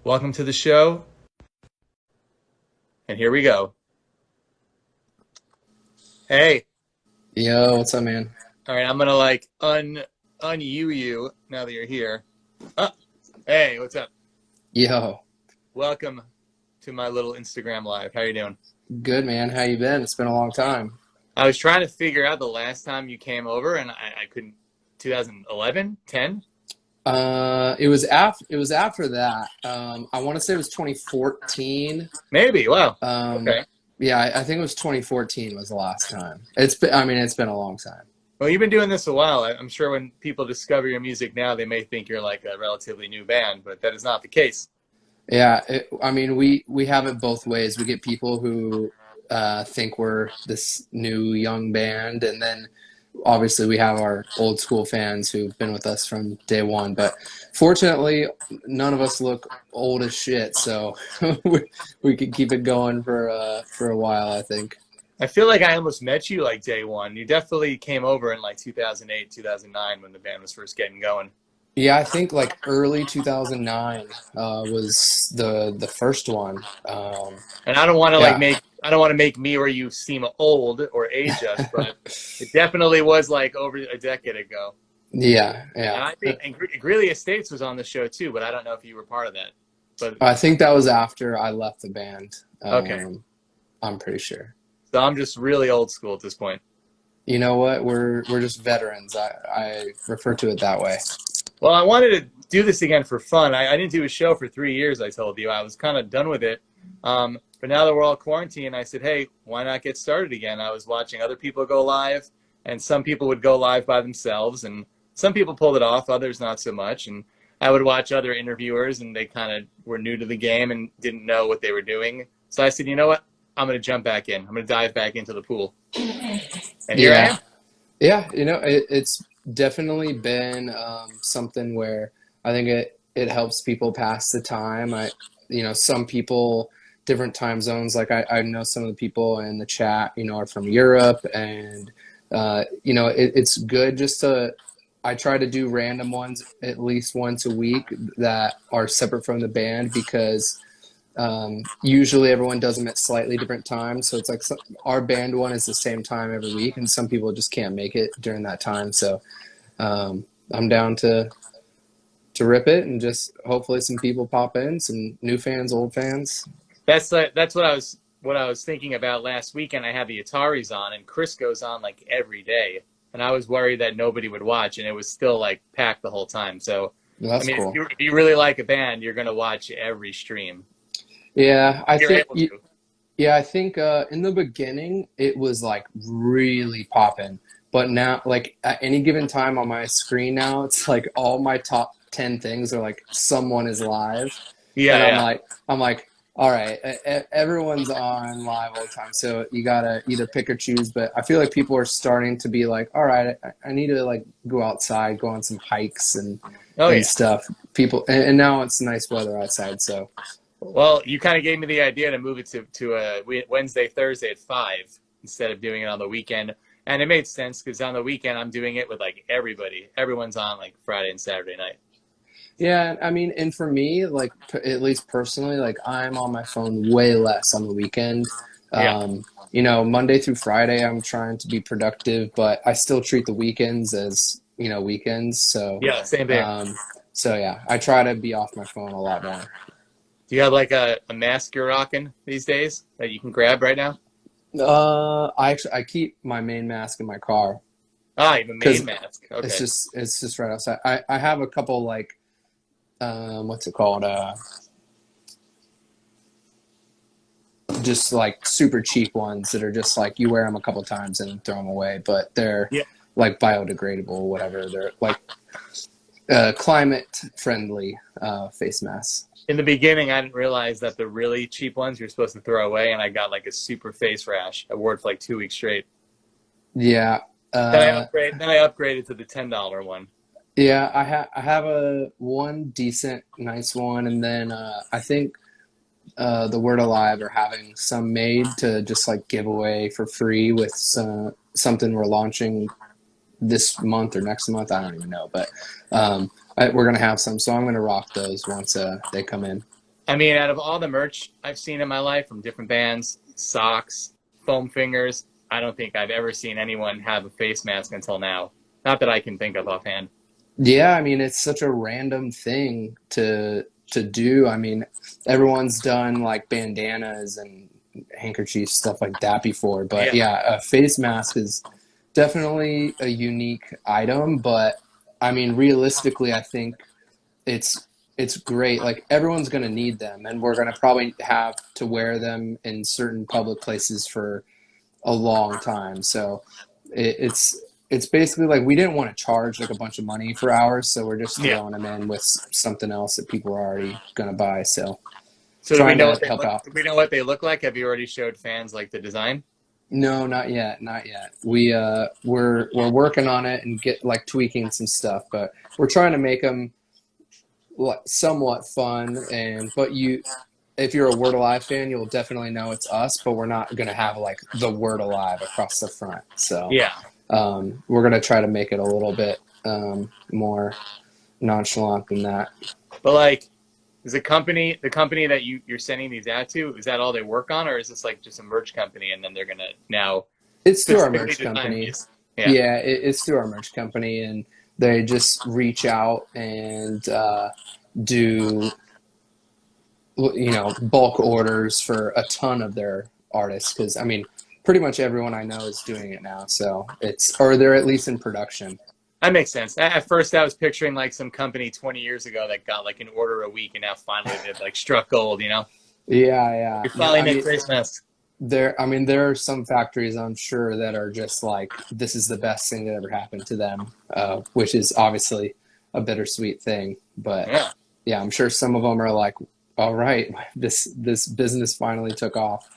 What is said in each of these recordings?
Welcome to the show, and here we go. Hey, Yo, what's up, man? all right, I'm gonna un you now that you're here. Oh, hey, what's up? Yo, Welcome to my little Instagram live. How you doing? good, man. How you been? It's been a long time. I was trying to figure out the last time you came over, and I couldn't. 2011, 10, it was after that. I want to say it was 2014. maybe. Wow. Um, Okay. yeah, I think it was 2014 was the last time. It's been a long time. Well, you've been doing this a while. I'm sure when people discover your music now, they may think you're like a relatively new band, but that is not the case. Yeah, we have it both ways. We get people who think we're this new young band, and then obviously we have our old school fans who've been with us from day one. But fortunately, none of us look old as shit, so we could keep it going for a while, I think. I feel like I almost met you like day one. You definitely came over in like 2008, 2009 when the band was first getting going. Yeah, I think like early 2009 was the first one. And I don't want to Yeah, I don't want to make me or you seem old or age us, but it definitely was like over a decade ago. yeah, And yeah. I think and Greeley Estates was on the show too, but I don't know if you were part of that. But I think that was after I left the band. okay, I'm pretty sure. so I'm just really old school at this point. You know what? We're just veterans. I refer to it that way. Well, I wanted to do this again for fun. I didn't do a show for 3 years. I told you I was kind of done with it. But now that we're all quarantined, I said, hey, why not get started again? I was watching other people go live, and some people would go live by themselves, and some people pulled it off, others not so much. And I would watch other interviewers, and they kind of were new to the game and didn't know what they were doing. So I said, you know what? I'm going to jump back in. I'm going to dive back into the pool. And here I Yeah, am. yeah. It's definitely been something where I think it helps people pass the time. Some people, different time zones. Like I know some of the people in the chat, are from Europe, and it's good just to. I try to do random ones at least once a week that are separate from the band because usually everyone does them at slightly different times. So it's like our band one is the same time every week, and some people just can't make it during that time. So I'm down to rip it and just hopefully some people pop in, some new fans, old fans. That's what I was thinking about last weekend. I had the Ataris on, and Chris goes on like every day, and I was worried that nobody would watch, and it was still like packed the whole time. So, I That's mean, cool. if you really like a band, you're gonna watch every stream Yeah, I if you're think able to. yeah, I think in the beginning it was like really popping, but now like at any given time on my screen now, it's like all my top 10 things are like someone is live, and Yeah, I'm yeah. like I'm like, all right, everyone's on live all the time, so you gotta either pick or choose. But I feel like people are starting to be like, all right, I need to like go outside, go on some hikes Oh and yeah. stuff. People, and now it's nice weather outside, so. Well, you kind of gave me the idea to move it to a Wednesday, Thursday at 5 instead of doing it on the weekend, and it made sense because on the weekend I'm doing it with like everybody. Everyone's on like Friday and Saturday night. Yeah, I mean, and for me, like at least personally, like I'm on my phone way less on the weekend. Yeah. Monday through Friday, I'm trying to be productive, but I still treat the weekends as, weekends. Yeah. Same here. So yeah, I try to be off my phone a lot more. Do you have like a mask you're rocking these days that you can grab right now? I keep my main mask in my car Ah, you have a main because mask. it's Okay. just right outside. I have a couple like what's it called? Just like super cheap ones that are just like you wear them a couple times and throw them away, but they're Yeah. like biodegradable, whatever. They're like climate friendly face masks. In the beginning, I didn't realize that the really cheap ones you're supposed to throw away, and I got like a super face rash. I wore it for like 2 weeks straight. Yeah. Then Uh, I upgraded to the $10 one. yeah, I have a one decent, nice one, and then I think the Word Alive are having some made to just like give away for free with something we're launching this month or next month. I don't even know, but we're gonna have some, so I'm gonna rock those once they come in. I mean, out of all the merch I've seen in my life from different bands, socks, foam fingers, I don't think I've ever seen anyone have a face mask until now. Not that I can think of offhand. Yeah, I mean, it's such a random thing to do. I mean, everyone's done like bandanas and handkerchiefs, stuff like that before, but Yeah. yeah, a face mask is definitely a unique item, but I mean, realistically, I think it's it's great. Like everyone's going to need them, and we're going to probably have to wear them in certain public places for a long time. So it's basically like we didn't want to charge like a bunch of money for ours, so we're just Yeah. throwing them in with something else that people are already going to buy. So So do we trying know to what they help look? out. Do we know what they look like? Have you already showed fans like the design? No, not yet, not yet. We're working on it and get like tweaking some stuff, but we're trying to make them somewhat fun. And but you, if you're a Word Alive fan, you'll definitely know it's us. But we're not gonna have like the Word Alive across the front. So Yeah. we're gonna try to make it a little bit more nonchalant than that. But like, is the company that you're sending these out to, is that all they work on, or is this like just a merch company and then they're gonna now It's through our specifically merch design company. these? Yeah. Yeah, it's through our merch company, and they just reach out and do bulk orders for a ton of their artists because I mean pretty much everyone I know is doing it now, so it's or they're at least in production. That makes sense. At first, I was picturing like some company 20 years ago that got like an order a week, and now finally they've like struck gold. Yeah, yeah. We No, finally I make mean face masks. there are some factories I'm sure that are just like this is the best thing that ever happened to them, which is obviously a bittersweet thing. But Yeah. yeah, I'm sure some of them are like, all right, this business finally took off.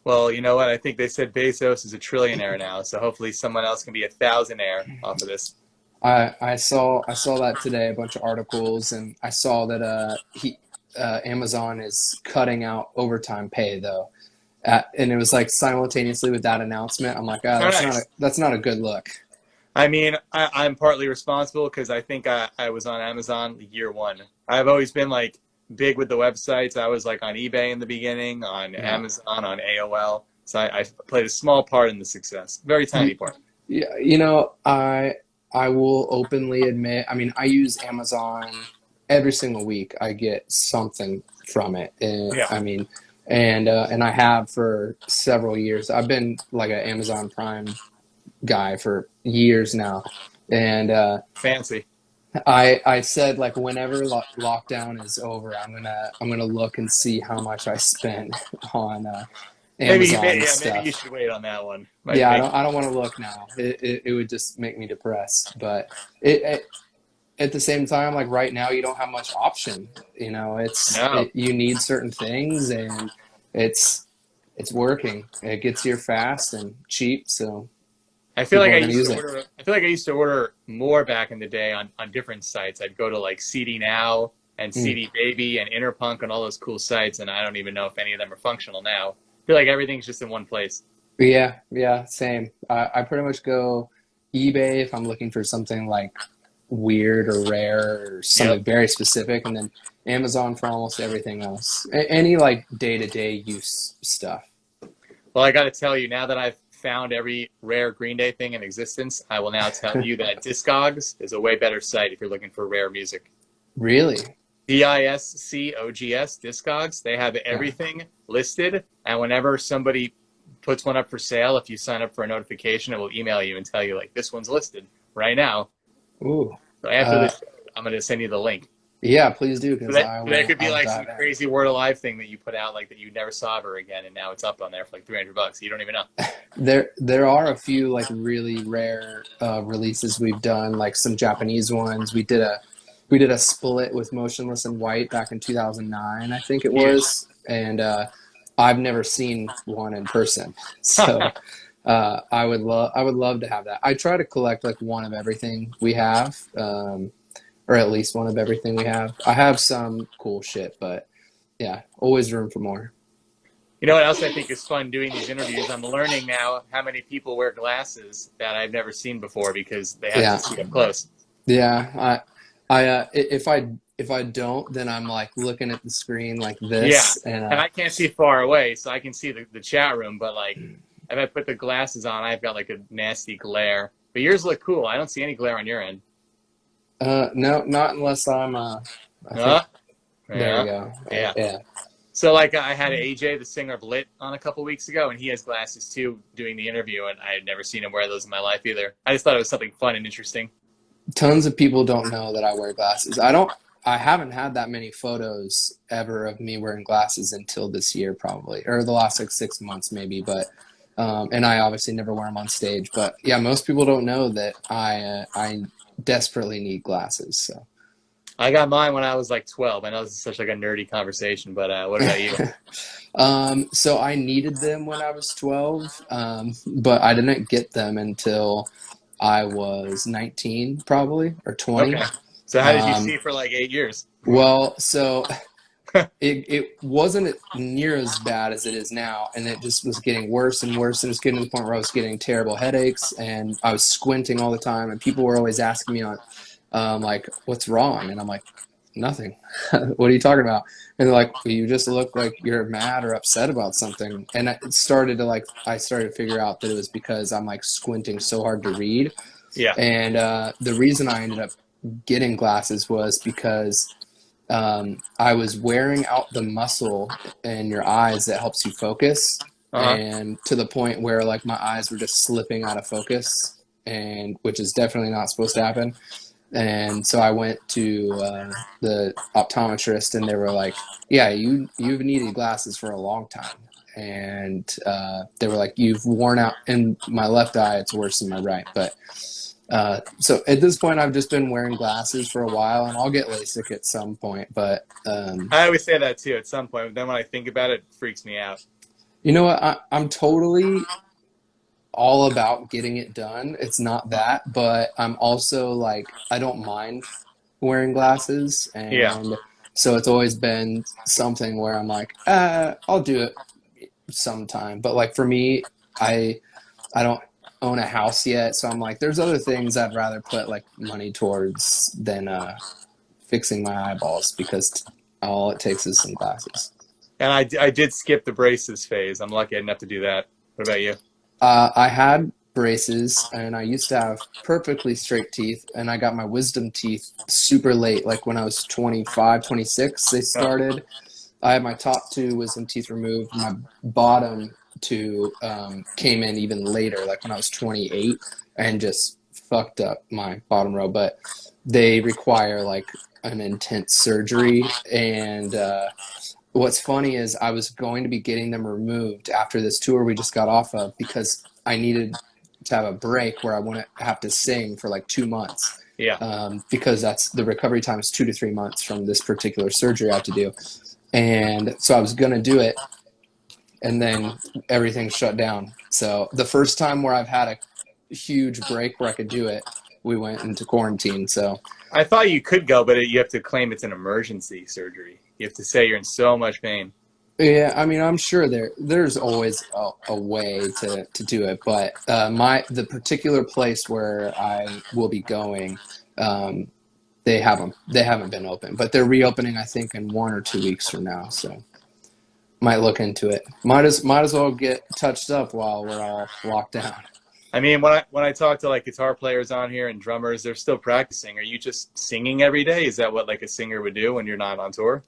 Well, you know what? I think they said Bezos is a trillionaire now, so hopefully someone else can be a thousandaire off of this. I saw that today, a bunch of articles, and I saw that Amazon is cutting out overtime pay though, and it was like simultaneously with that announcement. I'm like, oh, All right. that's not a good look. I mean, I'm partly responsible because I think I was on Amazon year one. I've always been like big with the websites. I was like on eBay in the beginning, on Yeah, Amazon, on AOL. So I played a small part in the success, very you, tiny part. yeah, I will openly admit. I mean, I use Amazon every single week. I get something from it. Yeah, I mean, and I have for several years. I've been like an Amazon Prime guy for years now, and fancy. I said like whenever lockdown is over, I'm gonna look and see how much I spent on Amazon Maybe you stuff. should wait on that one. Might Yeah, make I don't want to look now. It would just make me depressed. But it at the same time, like right now, you don't have much option. no. You need certain things, and it's it's working. It gets here fast and cheap, so I feel people like are gonna use it. I feel like I used to order more back in the day on different sites. I'd go to like CD Now and Mm. CD Baby and Interpunk and all those cool sites, and I don't even know if any of them are functional now. I feel like everything's just in one place. Yeah, yeah, same. I pretty much go eBay if I'm looking for something like weird or rare or Yep. something very specific, and then Amazon for almost everything else. Any like day-to-day use stuff. Well, I got to tell you, now that I've found every rare Green Day thing in existence, I will now tell you that Discogs is a way better site if you're looking for rare music. Really? Discogs, Discogs, they have Yeah. everything listed. And whenever somebody puts one up for sale, if you sign up for a notification, it will email you and tell you, like, this one's listed right now. Ooh. So after Uh, this, I'm going to send you the link. yeah, please do So because that, that could be I'll like some dive in. crazy Word Alive thing that you put out, like that you never saw ever again, and now it's up on there for like $300. You don't even know. There are a few like really rare releases we've done, like some Japanese ones. We did a split with Motionless in White back in 2009, I think it Huge. was, and I've never seen one in person. So I would love to have that. I try to collect like one of everything we have, or at least one of everything we have. I have some cool shit, but yeah, always room for more. You know what else I think is fun doing these interviews? I'm learning now how many people wear glasses that I've never seen before because they have to Yeah, see up close. yeah. If I if I don't, then I'm like looking at the screen like Yeah, this, and and I can't see far away, so I can see the chat room. But like, if I put the glasses on, I've got like a nasty glare. But yours look cool. I don't see any glare on your end. no, not unless I think Uh, there we yeah, go. yeah. Yeah. So like, I had AJ, the singer of Lit, on a couple weeks ago, and he has glasses too, doing the interview, and I had never seen him wear those in my life either. I just thought it was something fun and interesting. Tons of people don't know that I wear glasses. I haven't had that many photos ever of me wearing glasses until this year, probably, or the last like 6 months maybe. But and I obviously never wear them on stage. But yeah, most people don't know that I desperately need glasses. So. I got mine when I was like 12. I know this is such like a nerdy conversation, but what about you? So I needed them when I was 12, but I didn't get them until I was 19, probably, or 20. Okay. So how did you Um, see for like 8 years? so it wasn't near as bad as it is now, and it just was getting worse and worse, and it was getting to the point where I was getting terrible headaches, and I was squinting all the time, and people were always asking me on, like, what's wrong? And I'm like, nothing. What are you talking about? And they're like, well, you just look like you're mad or upset about something. And I started to figure out that it was because I'm like squinting so hard to read. Yeah. And the reason I ended up getting glasses was because I was wearing out the muscle in your eyes that helps you focus, Uh huh. and to the point where like my eyes were just slipping out of focus, and which is definitely not supposed to happen. And so I went to the optometrist, and they were like, "Yeah, you've needed glasses for a long time." And they were like, "You've worn out." In my left eye, it's worse than my right. But so at this point, I've just been wearing glasses for a while, and I'll get LASIK at some point. But I always say that too at some point. But then when I think about it, it freaks me out. you know what? I'm totally all about getting it done. It's not that, but I'm also like, I don't mind wearing glasses. Yeah. And so it's always been something where I'm like, I'll do it sometime. But like for me, I I don't own a house yet, so I'm like, there's other things I'd rather put like money towards than fixing my eyeballs because all it takes is some glasses. And I did skip the braces phase. I'm lucky enough to do that. What about you? I had braces and I used to have perfectly straight teeth, and I got my wisdom teeth super late, like when I was 25, 26, they Oh, started. I had my top two wisdom teeth removed. My bottom two came in even later, like when I was 28, and just fucked up my bottom row. But they require like an intense surgery. And what's funny is I was going to be getting them removed after this tour we just got off of because I needed to have a break where I wouldn't have to sing for like 2 months. yeah. Because that's the recovery time is 2 to 3 months from this particular surgery I have to do. And so I was going to do it, and then everything shut down. So the first time where I've had a huge break where I could do it, we went into quarantine. So I thought you could go, but you have to claim it's an emergency surgery. You have to say you're in so much pain. yeah, I mean, I'm sure there's always a way to do it, but the particular place where I will be going, they haven't been open, but they're reopening I think in 1 or 2 weeks from now. So might look into it. Might as well get touched up while we're all locked down. I mean, when I talk to like guitar players on here and drummers, they're still practicing. Are you just singing every day? Is that what like a singer would do when you're not on tour?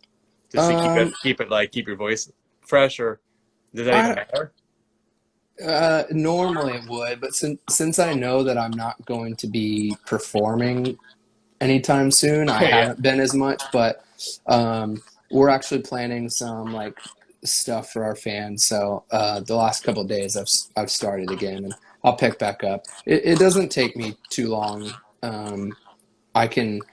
Just to Um, keep your voice fresh, or does that even I matter? Normally it would, but since I know that I'm not going to be performing anytime soon, I Yeah. haven't been as much. But we're actually planning some like stuff for our fans. So the last couple of days, I've started again, and I'll pick back up. It doesn't take me too long. I can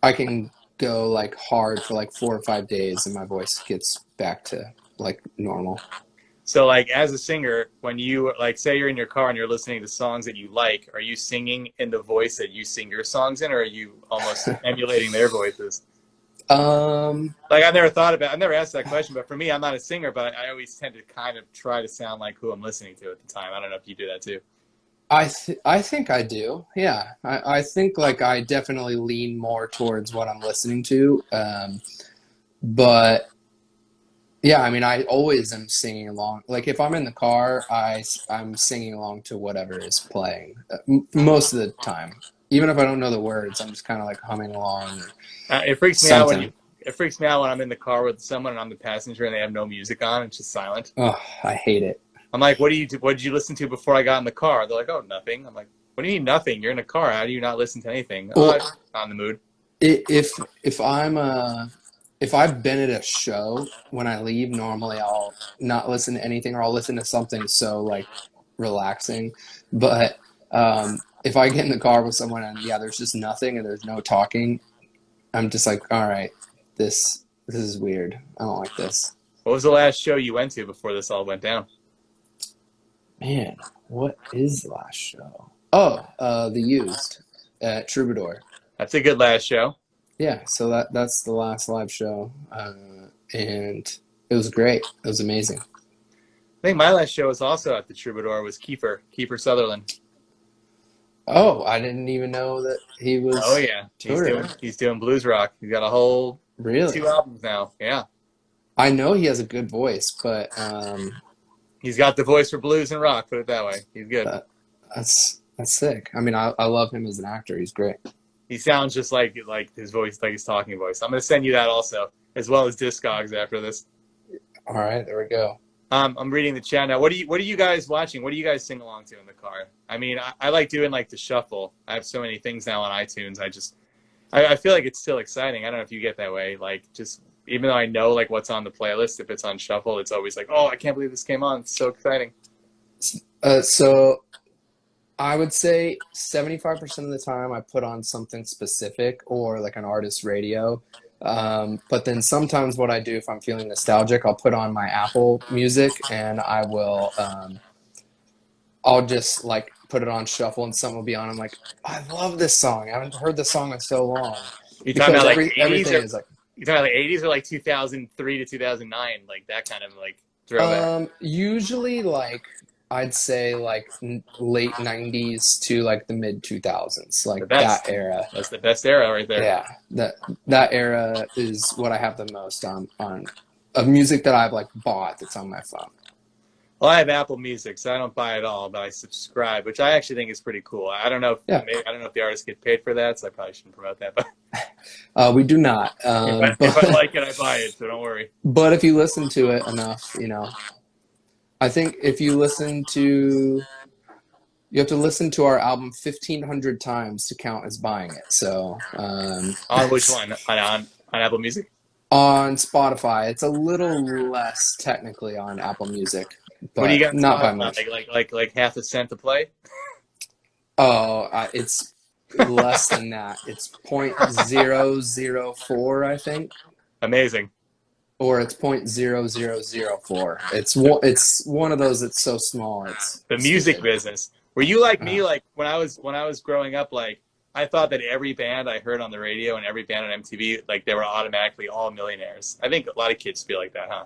I can go like hard for like 4 or 5 days, and my voice gets back to like normal. So like as a singer, when you like say you're in your car and you're listening to songs that you like, are you singing in the voice that you sing your songs in, or are you almost emulating their voices? Um, Like I've never asked that question, but for me, I'm not a singer, but I always tend to kind of try to sound like who I'm listening to at the time. I don't know if you do that too. I think I do. Yeah, I think like I definitely lean more towards what I'm listening to. But yeah, I mean, I always am singing along. Like if I'm in the car, I'm singing along to whatever is playing most of the time. Even if I don't know the words, I'm just kind of like humming along or It freaks me out when something. you. It freaks me out when I'm in the car with someone and I'm the passenger and they have no music on. It's just silent. Oh, I hate it. I'm like, what do you do? What did you listen to before I got in the car? They're like, oh, nothing. I'm like, what do you mean nothing? You're in a car. How do you not listen to anything? Oh, I'm Well, not in the mood. if I'm if I've been at a show, when I leave, normally I'll not listen to anything or I'll listen to something so like relaxing. But if I get in the car with someone and yeah, there's just nothing and there's no talking, I'm just like, all right, this is weird. I don't like this. What was the last show you went to before this all went down? Man, what is the last show? Oh, The Used at Troubadour. That's a good last show. Yeah, so that's the last live show, and it was great. It was amazing. I think my last show was also at the Troubadour. Was Kiefer Sutherland. Oh, I didn't even know that he Oh was yeah, touring. he's doing blues rock. He's got a whole Really? two albums now. Yeah, I know he has a good voice, but he's got the voice for blues and rock. Put it that way. He's good. that, that's sick. I mean, I love him as an actor. He's great. He sounds just like his voice, like his talking voice. I'm gonna send you that also, as well as Discogs after this. All right, there we go. I'm reading the chat now. What are you guys watching? What do you guys sing along to in the car? I mean, I like doing like the shuffle. I have so many things now on iTunes. I feel like it's still exciting. I don't know if you get that way. Like just even though I know like what's on the playlist, if it's on shuffle, it's always like, oh, I can't believe this came on. It's so exciting. So I would say 75% of the time I put on something specific or like an artist radio. But then sometimes what I do if I'm feeling nostalgic, I'll put on my Apple Music and I'll just like put it on shuffle and something will be on. I'm like, I love this song. I haven't heard this song in so long You talking because about like 80s everything or is like you talking about like 80s or like 2003 to 2009, like that kind of like throwback. usually like I'd say like late 90s to like the mid 2000s, The like that best. era. That's the best era right there. Yeah, that era is what I have the most on of music that I've like bought that's on my phone. Well, I have Apple Music, so I don't buy it all, but I subscribe, which I actually think is pretty cool. I don't know if Yeah, I don't know if the artists get paid for that, so I probably shouldn't promote that. But we do not. if I like it, I buy it. So don't worry. But if you listen to it enough, you know, I think if you listen to you have to listen to our album 1,500 times to count as buying it. So On which one? On Apple Music? on Spotify, it's a little less technically on Apple Music, What do you but got on not by Spotify? much. Like half a cent to play? Oh, it's less than that. It's 0.004, I think, Amazing. or it's 0.0004. It's one of those that's so small. It's The music stupid. business. Were you like Uh, me? Like when I was growing up, like I thought that every band I heard on the radio and every band on MTV, like they were automatically all millionaires. I think a lot of kids feel like that, huh?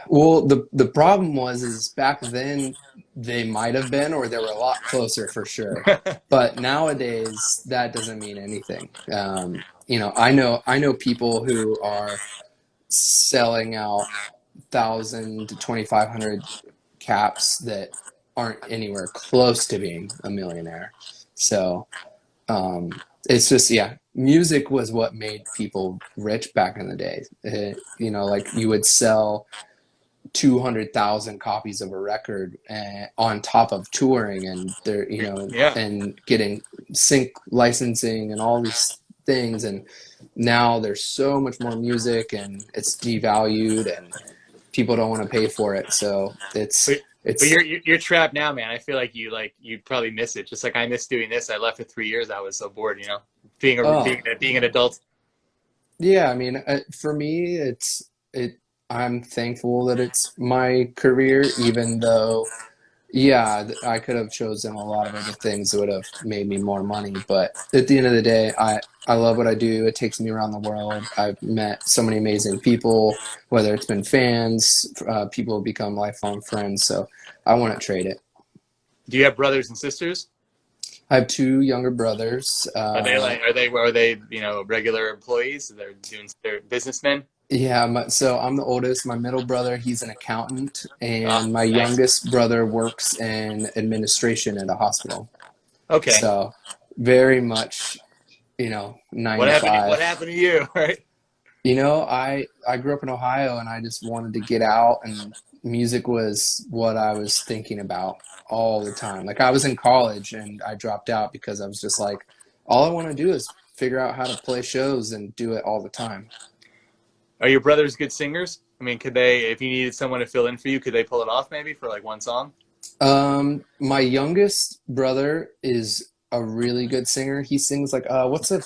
well, the problem was is back then they might have been, or they were a lot closer for sure. But nowadays that doesn't mean anything. You know, I know people who are selling out 1,000 to 2,500 caps that aren't anywhere close to being a millionaire. So um, it's just yeah, music was what made people rich back in the day. You know, like you would sell 200,000 copies of a record on top of touring and there, you know, Yeah. and getting sync licensing and all these things. And now there's so much more music and it's devalued and people don't want to pay for it. So But it's, you're trapped now, man. I feel like you'd probably miss it. Just like I miss doing this. I left for 3 years. I was so bored, you know, oh, being an adult. yeah, I mean, for me, I'm thankful that it's my career, even though, yeah, I could have chosen a lot of other things that would have made me more money. But at the end of the day, I love what I do. It takes me around the world. I've met so many amazing people, whether it's been fans, people who become lifelong friends. So I wouldn't trade it. Do you have brothers and sisters? I have two younger brothers. Are they regular employees? They're businessmen. Yeah, so I'm the oldest. My middle brother, he's an accountant, Oh, and my nice. youngest brother works in administration at a hospital. Okay. So very much, nine What to happened? five. What happened to you? Right? I grew up in Ohio and I just wanted to get out, and music was what I was thinking about all the time. Like I was in college and I dropped out because I was just like, all I want to do is figure out how to play shows and do it all the time. Are your brothers good singers? I mean, could they, if you needed someone to fill in for you, could they pull it off maybe for like one song? My youngest brother is a really good singer. He sings like what's a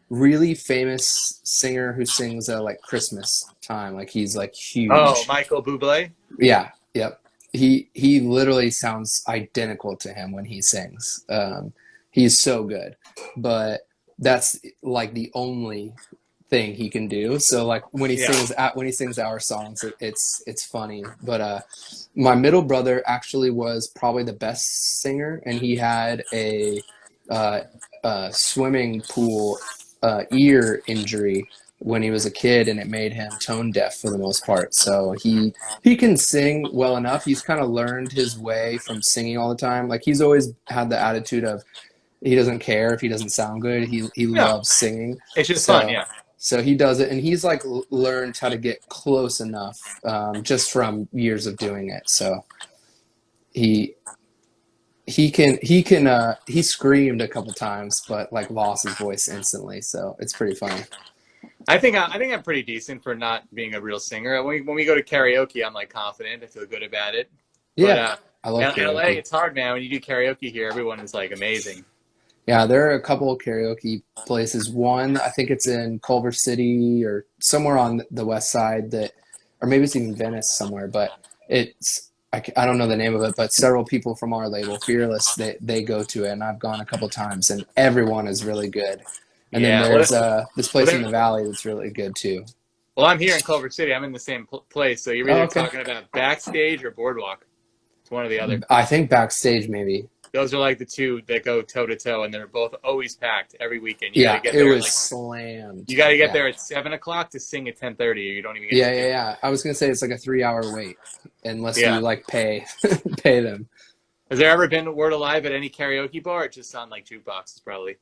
really famous singer who sings like Christmas time? Like he's like Oh, huge. Michael Bublé. Yeah, yep. He literally sounds identical to him when he sings. He's so good, but that's like the only thing he can do. So like Yeah. when he sings our songs, it's funny. But my middle brother actually was probably the best singer, and he had uh, a swimming pool ear injury when he was a kid, and it made him tone deaf for the most part. So he can sing well enough. He's kind of learned his way from singing all the time. Like he's always had the attitude of he doesn't care if he doesn't sound good. He Yeah. loves singing. It's just fun. So Yeah. so he does it, and he's like learned how to get close enough just from years of doing it. So he he screamed a couple times, but like lost his voice instantly. So it's pretty funny. I think I'm pretty decent for not being a real singer. When we go to karaoke, I'm like confident. I feel good about it. But Yeah, I love in LA, karaoke. it's hard, man. When you do karaoke here, everyone is like amazing. Yeah, there are a couple of karaoke places. One, I think it's in Culver City or somewhere on the west side that, or maybe it's even Venice somewhere, but I don't know the name of it, but several people from our label, Fearless, they go to it, and I've gone a couple times, and everyone is really good. And then Yeah. there's this Well, place in the valley that's really good too. well, I'm here in Culver City. I'm in the same place. So you're Oh, either okay. talking about backstage or boardwalk. It's one or the other. I think backstage maybe. Those are like the two that go toe to toe, and they're both always packed every weekend. You got to Yeah, get it there was like slammed. you got to get Yeah. there at 7 o'clock to sing at 10:30, or you don't even get a Yeah, yeah, ticket. yeah. I was gonna say it's like a 3 hour wait, unless you Yeah. like pay pay them. Has there ever been a word alive at any karaoke bar? Or just on like jukeboxes, probably.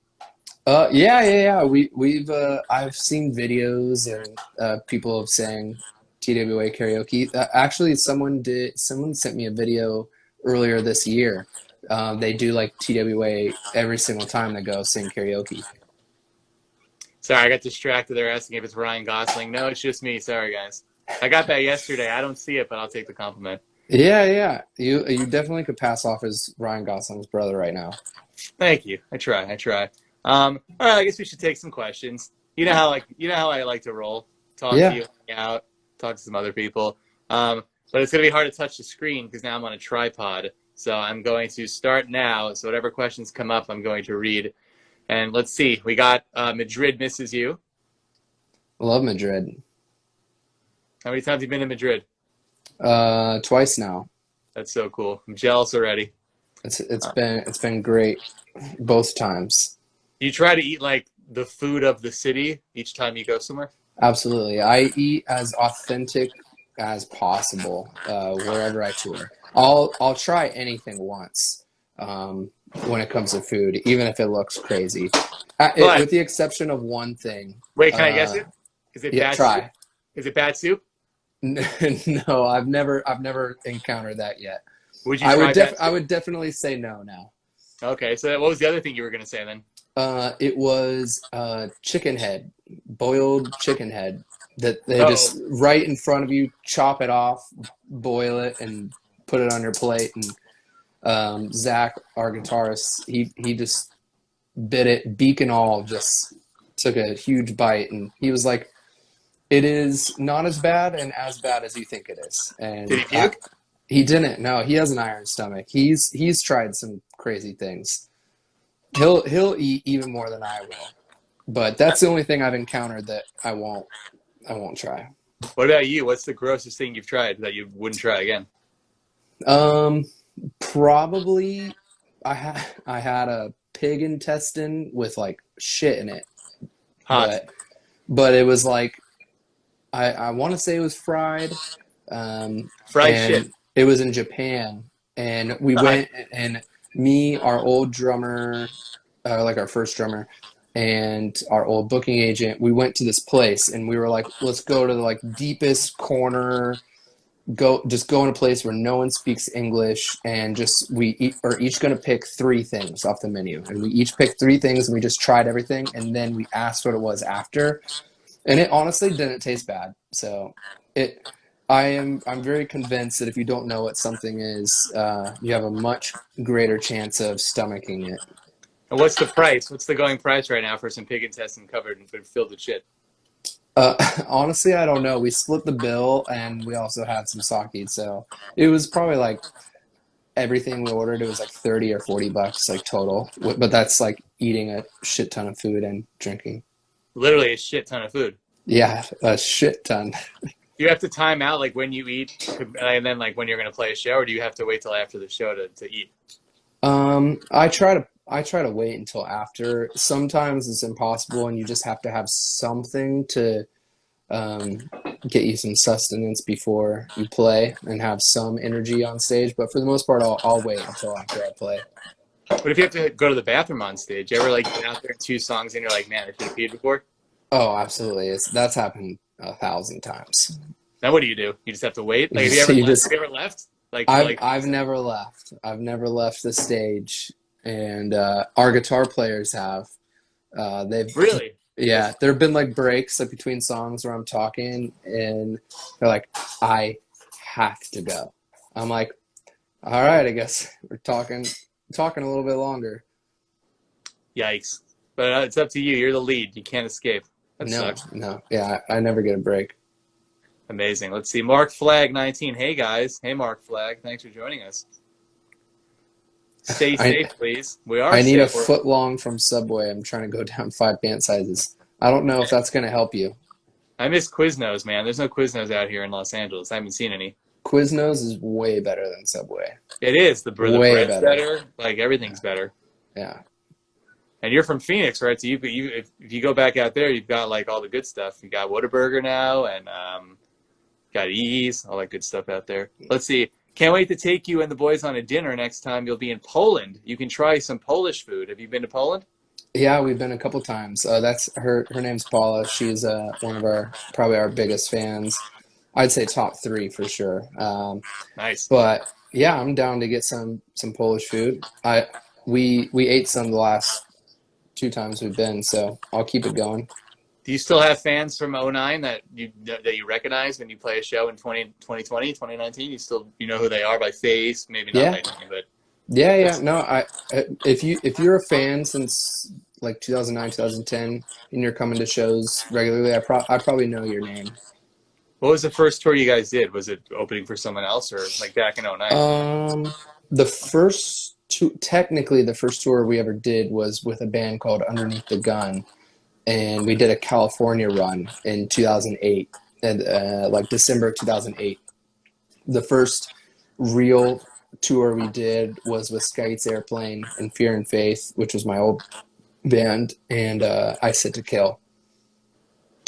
Yeah, yeah, yeah. We've I've seen videos and people have sang TWA karaoke. Actually, someone sent me a video earlier this year. They do like TWA every single time they go sing karaoke. Sorry, I got distracted. They're asking if it's Ryan Gosling. No, it's just me. Sorry, guys. I got that yesterday. I don't see it, but I'll take the compliment. Yeah, yeah. You definitely could pass off as Ryan Gosling's brother right now. Thank you. I try. I try. All right. I guess we should take some questions. You know how I like to roll. Talk to Yeah. you, hang out, talk to some other people. But it's gonna be hard to touch the screen because now I'm on a tripod. So I'm going to start now. So whatever questions come up, I'm going to read. And let's see. We got Madrid misses you. Love Madrid. How many times have you been to Madrid? Twice now. That's so cool. I'm jealous already. It's been great both times. You try to eat like the food of the city each time you go somewhere? Absolutely. I eat as authentic as possible wherever I tour. I'll try anything once when it comes to food, even if it looks crazy. But With the exception of one thing. wait, can I guess it? Is it Yeah, bad soup? try. Is it bad soup? No, I've never encountered that yet. Would you try bad I soup? would definitely say no now. Okay, so what was the other thing you were gonna say then? It was chicken head, boiled chicken head that they Oh, just right in front of you chop it off, boil it, and put it on your plate. And Zach, our guitarist, he just bit it, beak and all, just took a huge bite, and he was like, "It is not as bad as you think it is." did And he puke? he didn't. No, he has an iron stomach. He's tried some crazy things. He'll eat even more than I will. But that's the only thing I've encountered that I won't try. What about you? What's the grossest thing you've tried that you wouldn't try again? Um, Probably I had a pig intestine with like shit in it, Hot. but it was like I want to say it was fried, Fried shit. and it was in Japan, and we Nice. went, and me, our old drummer, like our first drummer, and our old booking agent, we went to this place, and we were like, let's go to the like deepest corner, go in a place where no one speaks English, and just are each going to pick three things off the menu, and we each picked three things, and we just tried everything, and then we asked what it was after, and it honestly didn't taste bad. So it, I'm very convinced that if you don't know what something is, you have a much greater chance of stomaching it. And what's the price? What's the going price right now for some pig intestine covered and filled with shit? Uh, Honestly, I don't know. We split the bill, and we also had some sake, so it was probably like everything we ordered. It was like 30 or $40 like total, but that's like eating a shit ton of food and drinking. Literally a shit ton of food. Yeah, a shit ton. Do you have to time out like when you eat and then like when you're going to play a show, or do you have to wait till after the show to eat? I try to wait until after. Sometimes it's impossible, and you just have to have something to um, get you some sustenance before you play and have some energy on stage. But for the most part, I'll wait until after I play. But if you have to go to the bathroom on stage, you ever like get out there 2 songs and you're like, man, I should have peed before? Oh, absolutely. That's happened 1,000 times. Then what do? You just have to wait? Like, have you ever left? Like, for like, I've never left. I've never left the stage, and our guitar players have. They've really? Yeah, there have been like breaks like between songs where I'm talking, and they're like, "I have to go." I'm like, "All right, I guess we're talking a little bit longer." Yikes. But it's up to you. You're the lead. You can't escape. That No, sucks. no, yeah, I never get a break. Amazing. Let's see. Mark Flag 19. Hey, guys. Hey, Mark Flag. Thanks for joining us. Stay I safe, please. We are I need a safe. foot long from Subway. I'm trying to go down 5 pant sizes. I don't know if that's gonna help you. I miss Quiznos, man. There's no Quiznos out here in Los Angeles. I haven't seen any. Quiznos is way better than Subway. It is. The Way bread's better. better. Like, everything's better. Yeah. And you're from Phoenix, right? So if you go back out there, you've got like all the good stuff. You got Whataburger now, and got Ease, all that good stuff out there. Let's see. Can't wait to take you and the boys on a dinner next time you'll be in Poland. You can try some Polish food. Have you been to Poland? Yeah, we've been a couple times. That's her name's Paula. She's one of our probably our biggest fans. I'd say top three for sure. Nice. But yeah, I'm down to get some Polish food. We ate some the last 2 times we've been, so I'll keep it going. Do you still have fans from '09 that you recognize when you play a show in 2020, 2019? You know who they are by face, maybe not Yeah, by name, but yeah. that's No, if you're a fan since like 2009, 2010, and you're coming to shows regularly, I probably know your name. what was the first tour you guys did? Was it opening for someone else or like back in '09? Um, the first two, technically, the first tour we ever did was with a band called Underneath the Gun, and we did a California run in 2008, and like December 2008. The first real tour we did was with Skites Airplane and Fear and Faith, which was my old band, and I Sit to Kill.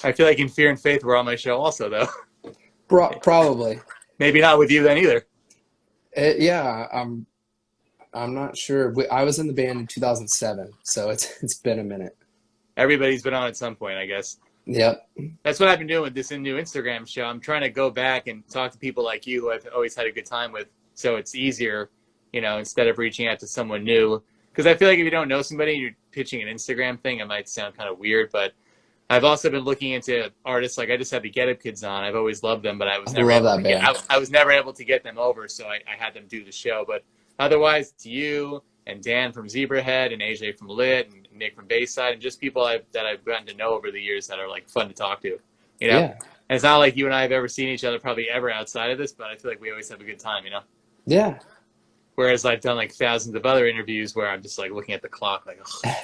I feel like in Fear and Faith were on my show also, though. Probably. Maybe not with you then either. Yeah, I'm not sure. I was in the band in 2007, so it's been a minute. Everybody's been on at some point, I guess. Yep. That's what I've been doing with this new Instagram show. I'm trying to go back and talk to people like you who I've always had a good time with, so it's easier, instead of reaching out to someone new. Because I feel like if you don't know somebody, you're pitching an Instagram thing, it might sound kind of weird, but I've also been looking into artists. Like I just had the Get Up Kids on. I've always loved them, but I was I never love able that to band. I was never able to get them over, so I had them do the show. But otherwise, it's you and Dan from Zebrahead and AJ from Lit and Nick from Bayside and just people that I've gotten to know over the years that are like fun to talk to. Yeah. And it's not like you and I have ever seen each other probably ever outside of this, but I feel like we always have a good time. Yeah. Whereas I've done like thousands of other interviews where I'm just like looking at the clock like, oh, man.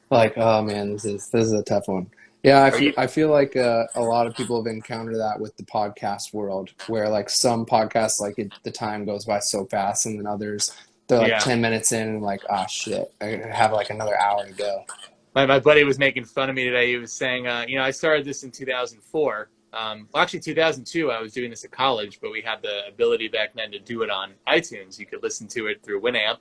Like, oh man, this is a tough one. Yeah, Are you? I feel like a lot of people have encountered that with the podcast world, where like some podcasts, like the time goes by so fast, and then others, they're like Yeah. 10 minutes in and like, ah, shit, I have like another hour to go. My buddy was making fun of me today. He was saying, I started this in 2004. Well, actually, 2002, I was doing this at college, but we had the ability back then to do it on iTunes. You could listen to it through Winamp.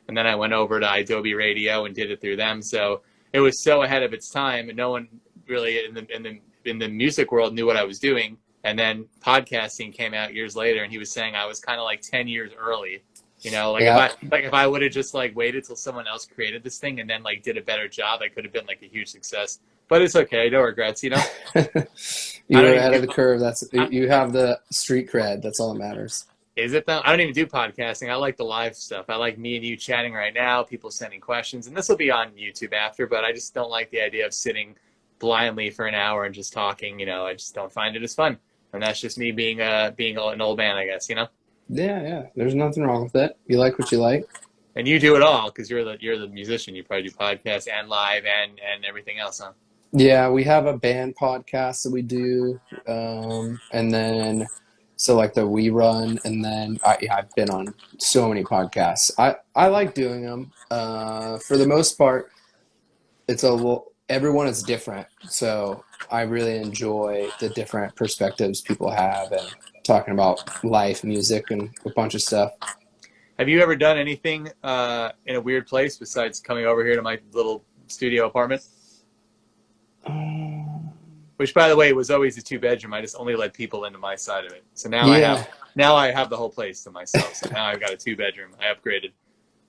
And then I went over to Adobe Radio and did it through them. So it was so ahead of its time, and no one really in the music world knew what I was doing. And then podcasting came out years later, and he was saying I was kind of like 10 years early. Like Yeah. if I would have just like waited till someone else created this thing and then like did a better job, I could have been like a huge success. But it's okay, no regrets. You I were don't even ahead do, of the curve. That's I, you have the street cred. That's all that matters. is it though? I don't even do podcasting. I like the live stuff. I like me and you chatting right now, people sending questions, and this will be on YouTube after. But I just don't like the idea of sitting blindly for an hour and just talking. I just don't find it as fun. And that's just me being an old man, I guess. Yeah, yeah. There's nothing wrong with it. You like what you like. And you do it all because you're the musician. You probably do podcasts and live and everything else, huh? Yeah, we have a band podcast that we do, and then so like the We Run, and then I've been on so many podcasts. I like doing them. For the most part, everyone is different, so I really enjoy the different perspectives people have and talking about life, music, and a bunch of stuff. Have you ever done anything in a weird place besides coming over here to my little studio apartment? Which, by the way, was always a 2-bedroom. I just only let people into my side of it. So now Yeah, I have the whole place to myself. So now I've got a 2-bedroom. I upgraded.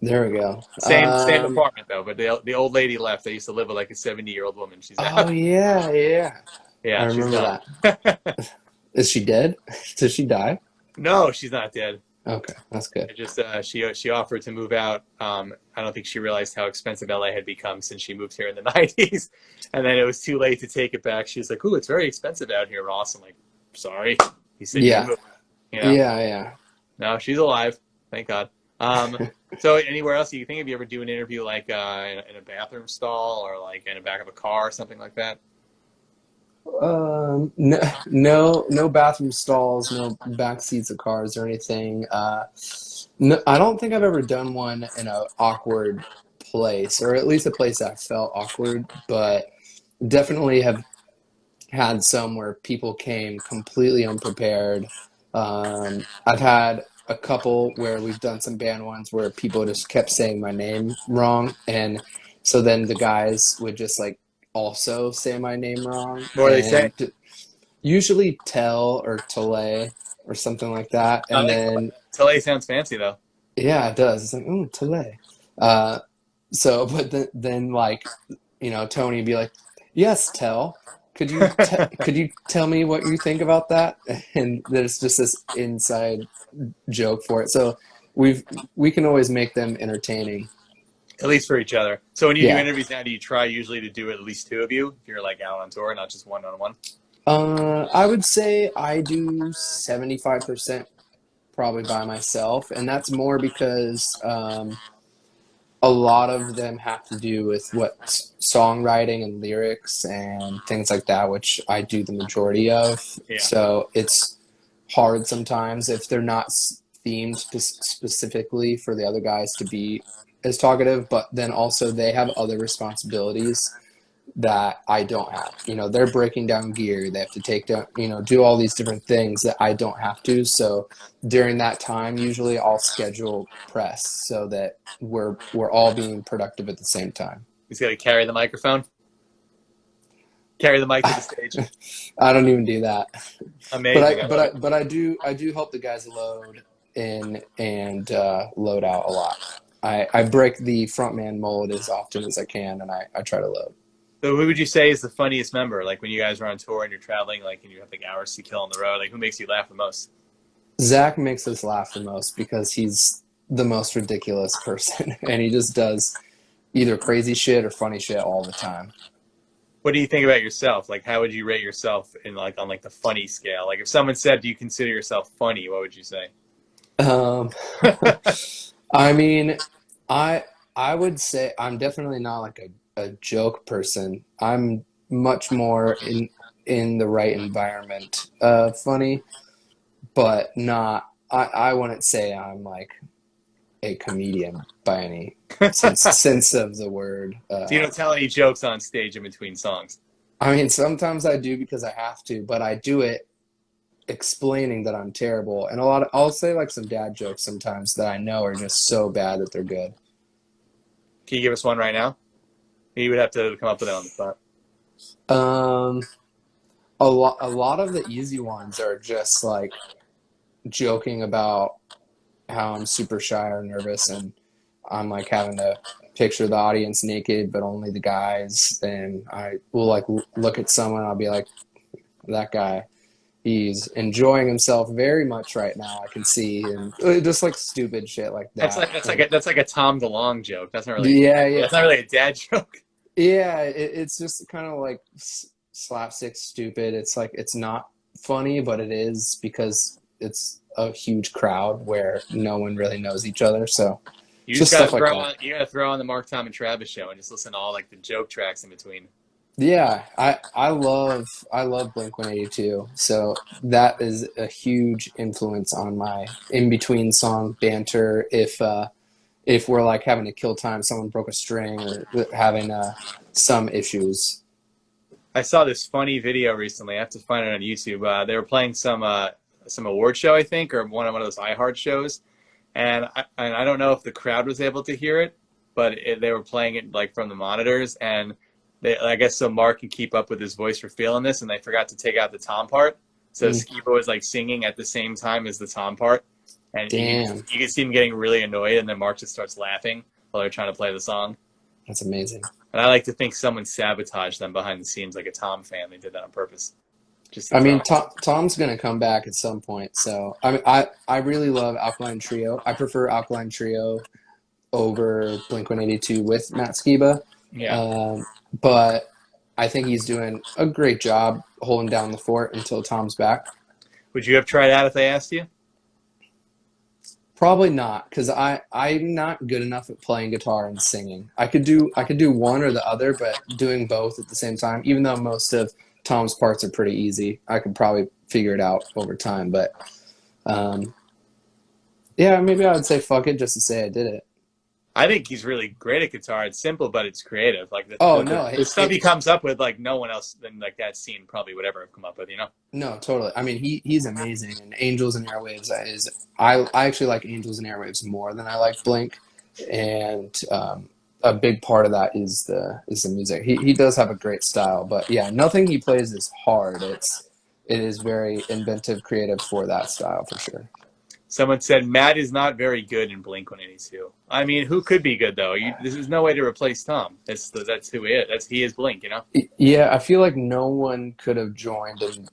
there we go. Same apartment though, but the old lady left. I used to live with like a 70-year-old woman. She's Oh out. yeah, yeah. I Yeah, she's remember gone. that. Is she dead? Did she die? No, she's not dead. Okay, that's good. It just she offered to move out. I don't think she realized how expensive LA had become since she moved here in the 90s, and then it was too late to take it back. She was like, "Ooh, it's very expensive out here, Ross." I'm like, "Sorry." He said, "You Yeah, move." yeah, yeah. No, she's alive. Thank God. So anywhere else you think if you ever do an interview like in a bathroom stall or like in the back of a car or something like that? No, no bathroom stalls, no back seats of cars or anything. No, I don't think I've ever done one in an awkward place, or at least a place that felt awkward, but definitely have had some where people came completely unprepared. I've had a couple where we've done some band ones where people just kept saying my name wrong, and so then the guys would just like also say my name wrong, What do they say? and usually Tell or Telle or something like that, I and think then Telle sounds fancy though. yeah, it does. It's like, oh, Telle. Uh, so, but then like, Tony would be like, yes, Tell. Could you tell me what you think about that? And there's just this inside joke for it. So we can always make them entertaining. At least for each other. So when you do Yeah. interviews now, do you try usually to do at least two of you if you're like out on tour, not just one-on-one? I would say I do 75% probably by myself, and that's more because a lot of them have to do with songwriting and lyrics and things like that, which I do the majority of. Yeah. So it's hard sometimes if they're not themed specifically for the other guys to be as talkative, but then also they have other responsibilities that I don't have. They're breaking down gear. They have to take down, do all these different things that I don't have to. So during that time, usually I'll schedule press so that we're all being productive at the same time. He's got to carry the microphone, carry the mic to the stage. I don't even do that. Amazing. But I do help the guys load in and load out a lot. I break the frontman mold as often as I can, and I try to load. So who would you say is the funniest member? Like when you guys are on tour and you're traveling, like and you have like hours to kill on the road, like who makes you laugh the most? Zach makes us laugh the most because he's the most ridiculous person, and he just does either crazy shit or funny shit all the time. What do you think about yourself? Like how would you rate yourself in like on like the funny scale? Like if someone said, "Do you consider yourself funny?" What would you say? Um, I mean, I would say I'm definitely not like a joke person. I'm much more in the right environment, funny, but not. I wouldn't say I'm like a comedian by any sense of the word. So you don't tell any jokes on stage in between songs. I mean, sometimes I do because I have to, but I do it explaining that I'm terrible. And I'll say like some dad jokes sometimes that I know are just so bad that they're good. Can you give us one right now? You would have to come up with it on the spot. Um, a lot of the easy ones are just like joking about how I'm super shy or nervous, and I'm like having to picture the audience naked, but only the guys. And I will like look at someone, I'll be like, that guy, he's enjoying himself very much right now. I can see, and just like stupid shit like That's that. like that's like And a, that's like a Tom DeLonge joke. That's not really a dad. yeah, yeah, That's not really a dad joke. yeah. It's just kind of like slapstick stupid. It's like it's not funny, but it is because it's a huge crowd where no one really knows each other. So You it's just just gotta stuff like throw that. on you gotta throw on the Mark, Tom, and Travis show and just listen to all like the joke tracks in between. Yeah, I love Blink 182. So that is a huge influence on my in between song banter. If we're like having to kill time, someone broke a string or having some issues. I saw this funny video recently. I have to find it on YouTube. They were playing some award show, I think, or one of those iHeart shows, and I don't know if the crowd was able to hear it, but they were playing it like from the monitors, and I guess so Mark can keep up with his voice for feeling this, and they forgot to take out the Tom part, so Mm, Skiba was like singing at the same time as the Tom part, and damn, you can see him getting really annoyed, and then Mark just starts laughing while they're trying to play the song. that's amazing. And I like to think someone sabotaged them behind the scenes, like a Tom fan. They did that on purpose, just to I throw. mean, Tom's gonna come back at some point. So I mean, I really love Alkaline Trio. I prefer Alkaline Trio over Blink 182 with Matt Skiba. Yeah. Um, but I think he's doing a great job holding down the fort until Tom's back. Would you have tried out if they asked you? Probably not, because I'm not good enough at playing guitar and singing. I could do one or the other, but doing both at the same time, even though most of Tom's parts are pretty easy, I could probably figure it out over time. But um, yeah, maybe I would say fuck it just to say I did it. I think he's really great at guitar. It's simple, but it's creative. Like Oh no, the stuff he comes up with, like no one else in like that scene probably would ever have come up with. You know. no, totally. I mean, he's amazing. And Angels and Airwaves is I actually like Angels and Airwaves more than I like Blink, and a big part of that is the music. He does have a great style, but yeah, nothing he plays is hard. It is very inventive, creative for that style for sure. Someone said Matt is not very good in Blink 182. I mean, who could be good though? This is no way to replace Tom. That's who he is. He is Blink. You know. Yeah, I feel like no one could have joined and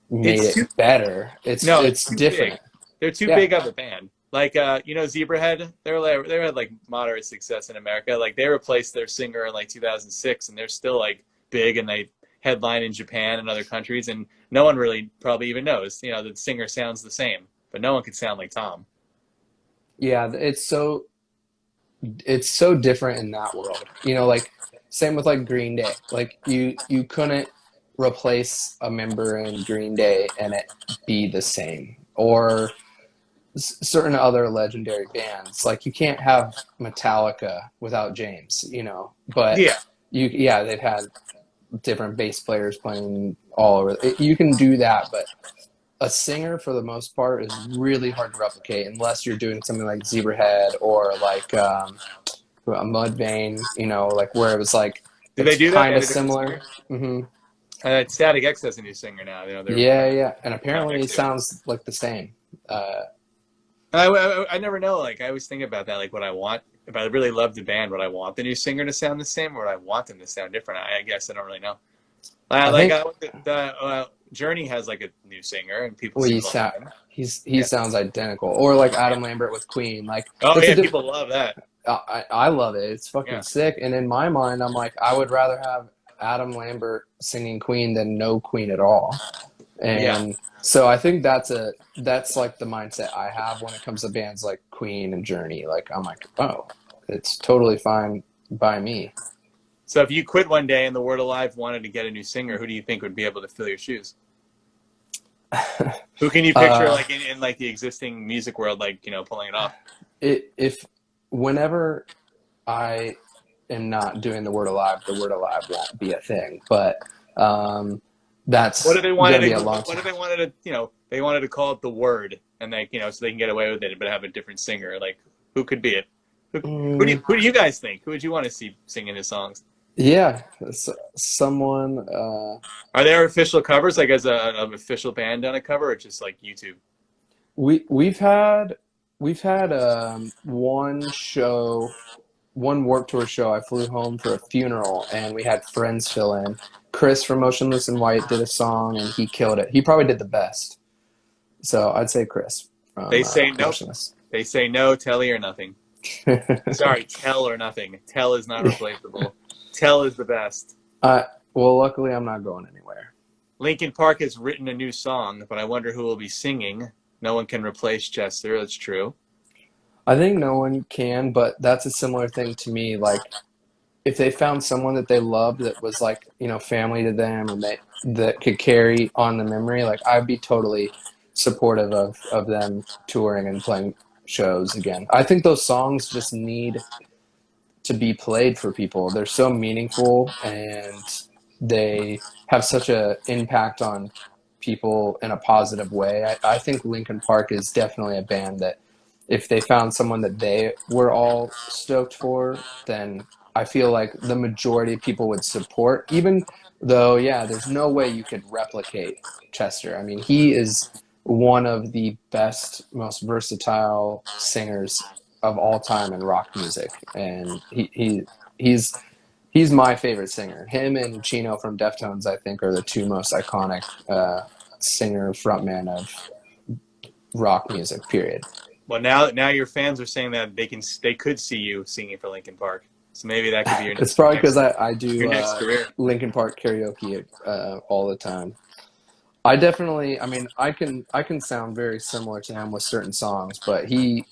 made It's it too better. no. It's It's too big. different. They're too Yeah. big of a band. Like Zebrahead, they had like moderate success in America. Like they replaced their singer in like 2006, and they're still like big, and they headline in Japan and other countries, and no one really probably even knows. You know, the singer sounds the same, but no one could sound like Tom. Yeah, it's so different in that world. You know, like same with like Green Day. Like you couldn't replace a member in Green Day and it be the same. Or certain other legendary bands. Like you can't have Metallica without James, you know. But Yeah, yeah, they've had different bass players playing all over. You can do that, but a singer for the most part is really hard to replicate unless you're doing something like Zebrahead or like a Mudvayne, you know, like where it was like did they it's do that? kind Yeah, of they did the similar. singer. Hmm. Static X has a new singer now. You know, they're Yeah, yeah, and right apparently next it to it. sounds like the same. Uh, I never know. Like I always think about that. Like what I want. If I really love the band, would I want the new singer to sound the same, or would I want them to sound different? I guess I don't really know. I Like think Journey has like a new singer, and people well, seem to like him. he Yeah. sounds identical, or like Adam Lambert with Queen. Like Oh it's a yeah, diff- people love that. I love it. It's fucking Yeah. sick. And in my mind, I'm like, I would rather have Adam Lambert singing Queen than no Queen at all. Yeah. And so I think that's like the mindset I have when it comes to bands like Queen and Journey. Like I'm like, oh, it's totally fine by me. So if you quit one day and the Word Alive wanted to get a new singer, who do you think would be able to fill your shoes? Who can you picture Uh, like in like the existing music world, like pulling it off? if whenever I am not doing the word alive won't be a thing. But um, What if that's they gonna wanted be to? a long What time. if they wanted to? They wanted to call it the Word, and so they can get away with it, but have a different singer. Like, who could be it? Mm, Who do you guys think? Who would you want to see singing his songs? yeah, someone. Are there official covers, like as an official band on a cover, or just like YouTube? We've had one show, one Warped Tour show. I flew home for a funeral, and we had friends fill in. Chris from Motionless in White did a song, and he killed it. He probably did the best. So I'd say Chris from They say nope. Motionless. They say no, Telle or nothing. Sorry, Tell or nothing. Tell is not replaceable. Tell is the best. uh, well, luckily I'm not going anywhere. Linkin Park has written a new song, but I wonder who will be singing. No one can replace Chester. That's true. I think no one can, but that's a similar thing to me. Like if they found someone that they loved that was like, family to them and that could carry on the memory, like I'd be totally supportive of them touring and playing shows again. I think those songs just need to be played for people. They're so meaningful and they have such a impact on people in a positive way. I think Linkin Park is definitely a band that if they found someone that they were all stoked for, then I feel like the majority of people would support, even though, yeah, there's no way you could replicate Chester. I mean, he is one of the best, most versatile singers of all time in rock music, and he's my favorite singer. Him and Chino from Deftones, I think, are the two most iconic singer frontman of rock music. Period. Well, now your fans are saying that they could see you singing for Linkin Park. So maybe that could be your It's probably because next I your do next career. Linkin Park karaoke all the time. I definitely, I mean, I can sound very similar to him with certain songs, but he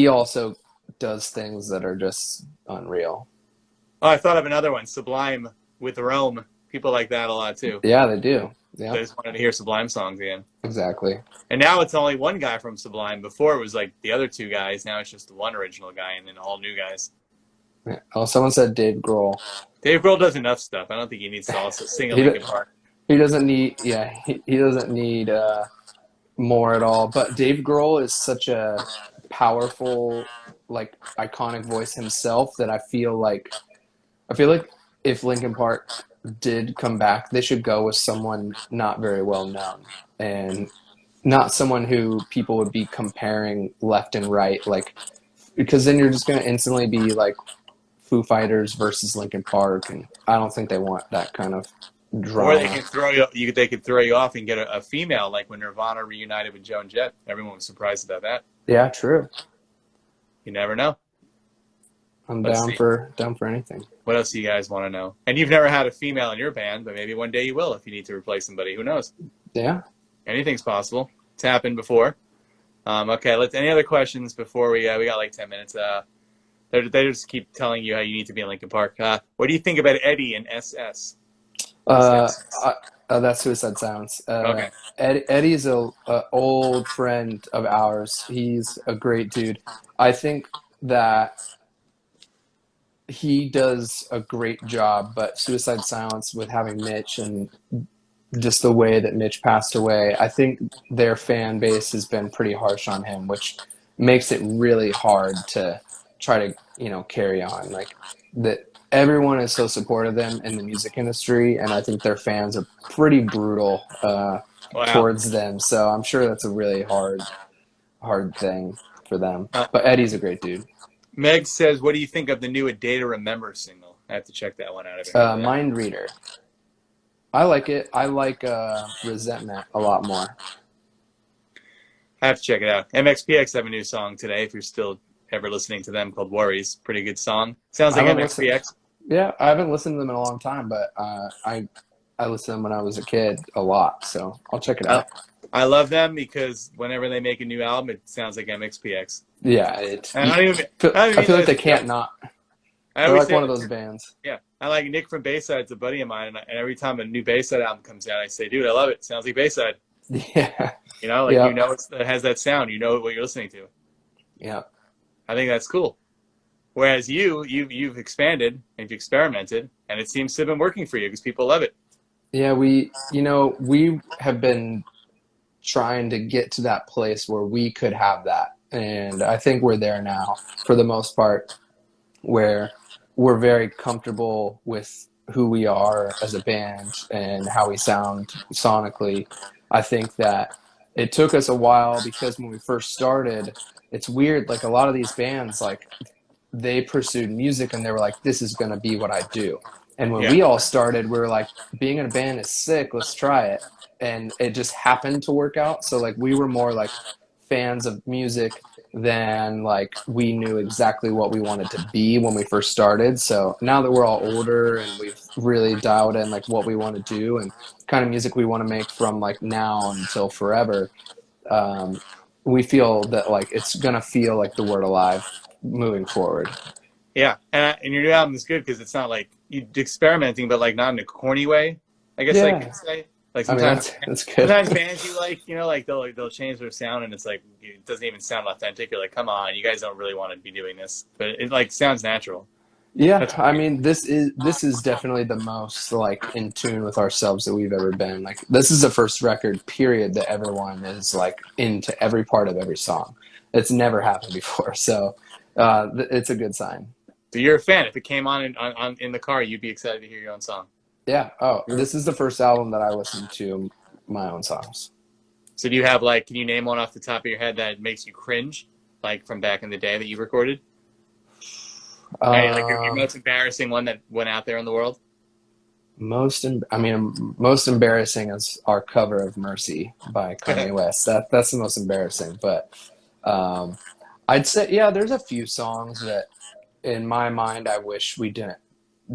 also does things that are just unreal. Oh, I thought of another one, Sublime with Rome. People like that a lot too. Yeah, they do. They Yep, just wanted to hear Sublime songs again. exactly. And now it's only one guy from Sublime. Before it was like the other two guys. Now it's just the one original guy and then all new guys. Yeah. Oh, someone said Dave Grohl. Dave Grohl does enough stuff. I don't think he needs to also sing a He Linkin do- Park. he doesn't need, yeah, he doesn't need more at all. But Dave Grohl is such a powerful, like iconic voice himself that I feel like if Linkin Park did come back, they should go with someone not very well known and not someone who people would be comparing left and right, like because then you're just going to instantly be like Foo Fighters versus Linkin Park, and I don't think they want that kind of Or they drama. can throw you. They could throw you off and get a female, like when Nirvana reunited with Joan Jett. Everyone was surprised about that. Yeah, true. You never know. I'm Let's down see. for anything. What else do you guys want to know? And you've never had a female in your band, but maybe one day you will if you need to replace somebody. Who knows? Yeah. Anything's possible. It's happened before. Okay, any other questions before we got like 10 minutes. They just keep telling you how you need to be in Lincoln Park. What do you think about Eddie and SS? Uh, that's Suicide Silence. Okay. Eddie's a old friend of ours. He's a great dude. I think that he does a great job, but Suicide Silence with having Mitch and just the way that Mitch passed away, I think their fan base has been pretty harsh on him, which makes it really hard to try to, carry on. Like that everyone is so supportive of them in the music industry, and I think their fans are pretty brutal Wow. towards them. So I'm sure that's a really hard thing for them. Uh, But Eddie's a great dude. Meg says, "What do you think of the new A Day to Remember single?" I have to check that one out. I haven't heard of that. Mind Reader. I like it. I like Resentment a lot more. I have to check it out. MXPX have a new song today. If you're still ever listening to them, called "Worries." Pretty good song. Sounds I like haven't listened. MXPX. Yeah, I haven't listened to them in a long time, but I listened to them when I was a kid a lot, so I'll check it I, out. I love them because whenever they make a new album, it sounds like MXPX. Yeah, And I don't even I mean feel that like as they a can't joke. not. I They're always like say one of that those too. bands. Yeah, I like Nick from Bayside's a buddy of mine, and every time a new Bayside album comes out, I say, "Dude, I love it. Sounds like Bayside." Yeah, You know, like yeah, it has that sound. You know what you're listening to. yeah. I think that's cool. Whereas you've expanded and you've experimented, and it seems to have been working for you because people love it. Yeah, we have been trying to get to that place where we could have that. And I think we're there now for the most part, where we're very comfortable with who we are as a band and how we sound sonically. I think that it took us a while because when we first started, it's weird. Like a lot of these bands, like they pursued music and they were like, this is going to be what I do. And when Yeah, we all started, we were like, being in a band is sick. Let's try it. And it just happened to work out. So like we were more like fans of music than like we knew exactly what we wanted to be when we first started. So now that we're all older and we've really dialed in like what we want to do and kind of music we want to make from like now until forever, um, we feel that like it's gonna feel like the word alive moving forward. yeah, and your new album is good because it's not like you experimenting, but like not in a corny way. I guess like you Yeah, could say like I mean sometimes that's good. sometimes bands you like, like they'll change their sound and it's like it doesn't even sound authentic. You're like, come on, you guys don't really want to be doing this, but it like sounds natural. Yeah, That's I mean this is definitely the most like in tune with ourselves that we've ever been. Like this is the first record period that everyone is like into every part of every song. It's never happened before, so it's a good sign. so you're a fan. If it came on in the car, you'd be excited to hear your own song. Yeah. Oh, this is the first album that I listened to my own songs. So do you have like, can you name one off the top of your head that makes you cringe, like from back in the day that you recorded? Like your Um, most embarrassing one that went out there in the world? I mean, most embarrassing is our cover of "Mercy" by Kanye West. That's the most embarrassing. But um, I'd say, yeah, there's a few songs that, in my mind, I wish we didn't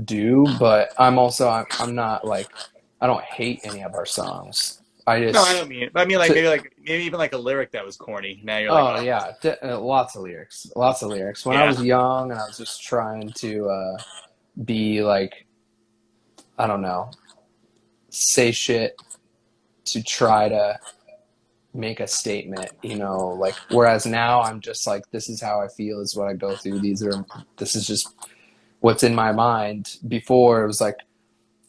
do. But I'm not like I don't hate any of our songs. I No, I don't just mean it. But I mean to, like maybe even like a lyric that was corny. Now you're like, oh oh, yeah, lots of lyrics, lots of lyrics. When I yeah, was young and I was just trying to be like I don't know, say shit to try to make a statement, like whereas now I'm just like this is how I feel, is what I go through. This is just what's in my mind. Before it was like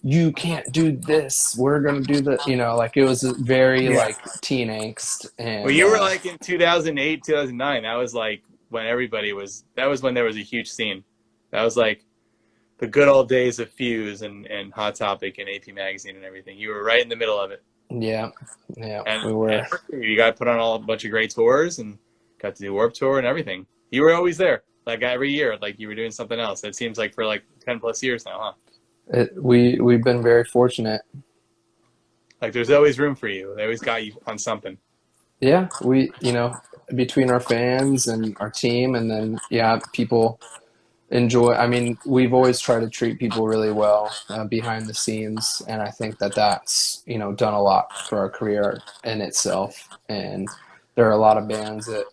you can't do this. We're gonna do the like it was very yeah. like teen angst Well, and you were like in 2008, 2009. That was like when that was when there was a huge scene. That was like the good old days of Fuse and Hot Topic and AP Magazine and everything. You were right in the middle of it. yeah, yeah, we And were. you got put on a bunch of great tours and got to do Warped Tour and everything. You were always there, like every year, like you were doing something else. It seems like for like 10 plus years now, huh? We've been very fortunate. Like there's always room for you. They always got you on something. Yeah, we between our fans and our team, and then yeah, people enjoy. I mean, we've always tried to treat people really well behind the scenes, and I think that that's done a lot for our career in itself. And there are a lot of bands that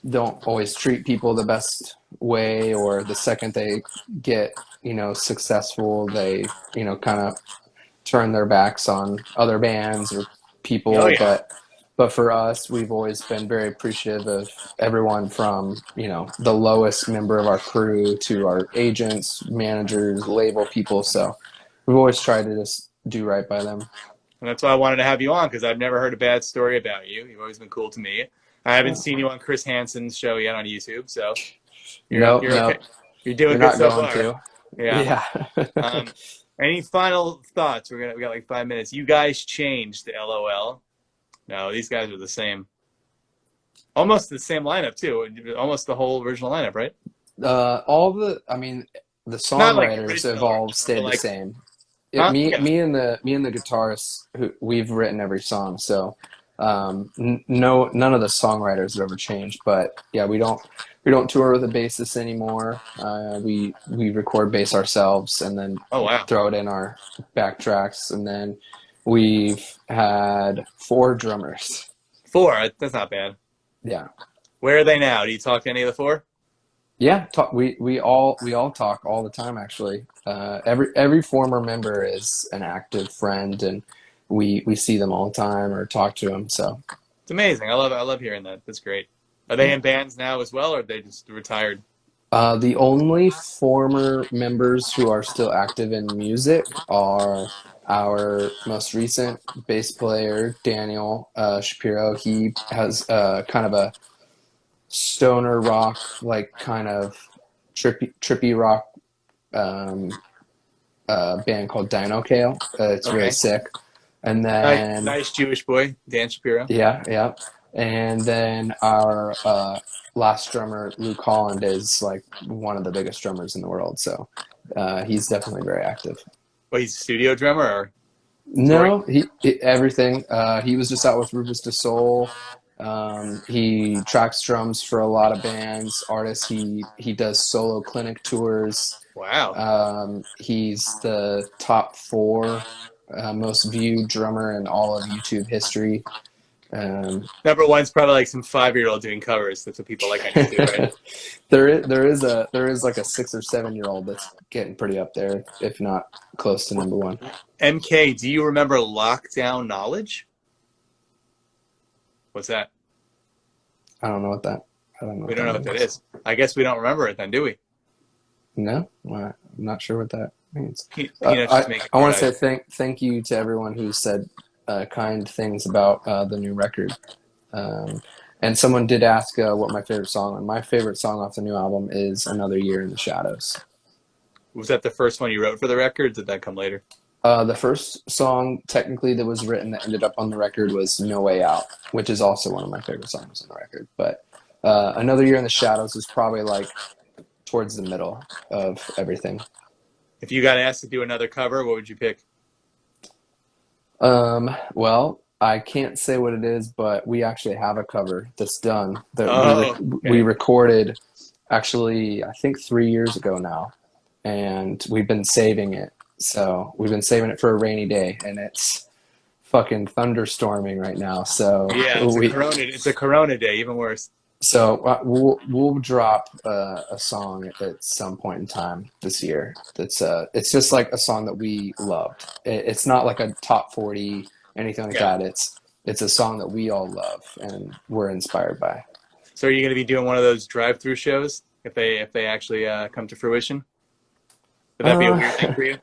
don't always treat people the best way, or the second they get successful, they kind of turn their backs on other bands or Oh people. yeah. But for us, we've always been very appreciative of everyone from, the lowest member of our crew to our agents, managers, label people. So we've always tried to just do right by them. And that's why I wanted to have you on because I've never heard a bad story about you. You've always been cool to me. I haven't Oh, seen you on Chris Hansen's show yet on YouTube, so no, you're okay. no, You're we're doing good not so going far. to. Yeah. Yeah. Um, any final thoughts? We got like 5 minutes. You guys changed, LOL. No, these guys are the same. Almost the same lineup too. Almost the whole original lineup, right? I mean, the Not like songwriters have original, all original, but stayed the like, same. huh? Yeah. Me and the guitarist who we've written every song. So no, none of the songwriters have ever changed. But yeah, we don't tour with a bassist anymore. We record bass ourselves and then Oh wow. throw it in our backtracks. And then we've had four drummers. Four. That's not bad. Yeah. Where are they now? Do you talk to any of the four? Yeah, we all talk all the time actually. Every former member is an active friend, and we see them all the time or talk to them. So It's amazing. I love hearing that. That's great. Are they yeah, in bands now as well, or are they just retired? The only former members who are still active in music are our most recent bass player, Daniel Shapiro. He has kind of a stoner rock, like kind of trippy rock um, band called Dino Kale. It's really Okay. sick. And Nice, then, nice Jewish boy, Dan Shapiro. yeah, yeah. And then our last drummer, Luke Holland, is like one of the biggest drummers in the world. So he's definitely very active. Well, he's a studio drummer or touring? No, everything. He was just out with Rufus Du Sol. He tracks drums for a lot of bands, artists. He does solo clinic tours. Wow. He's the top four most viewed drummer in all of YouTube history. Um, Number one's probably like some 5-year-old doing covers. That's what people like on YouTube, right? there is like a 6 or 7 year old that's getting pretty up there, if not close to number one. MK, do you remember Lockdown Knowledge? What's that? I don't know what that. I don't know We what don't know that what that means. is. I guess we don't remember it then, do we? No, I'm not sure what that means. Peanuts just make it I hard want to say eyes. thank you to everyone who said kind things about the new record. Um, and someone did ask what my favorite song. And my favorite song off the new album is "Another Year in the Shadows." Was that the first one you wrote for the record? Or did that come later? The first song technically that was written that ended up on the record was "No Way Out," which is also one of my favorite songs on the record. But "Another Year in the Shadows" was probably like towards the middle of everything. If you got asked to do another cover, what would you pick? Well, I can't say what it is, but we actually have a cover that's done that Oh, we okay. recorded actually I think 3 years ago now, and we've been saving it. So we've been saving it for a rainy day, and it's fucking thunderstorming right now. So Yeah, it's a we Corona. It's a Corona day, even worse. we'll drop a song at some point in time this year. That's it's just like a song that we loved. It's not like a top 40 anything like Yeah. that. It's a song that we all love and we're inspired by. So are you going to be doing one of those drive-through shows if they actually come to fruition? Would that be a weird thing Uh, for you?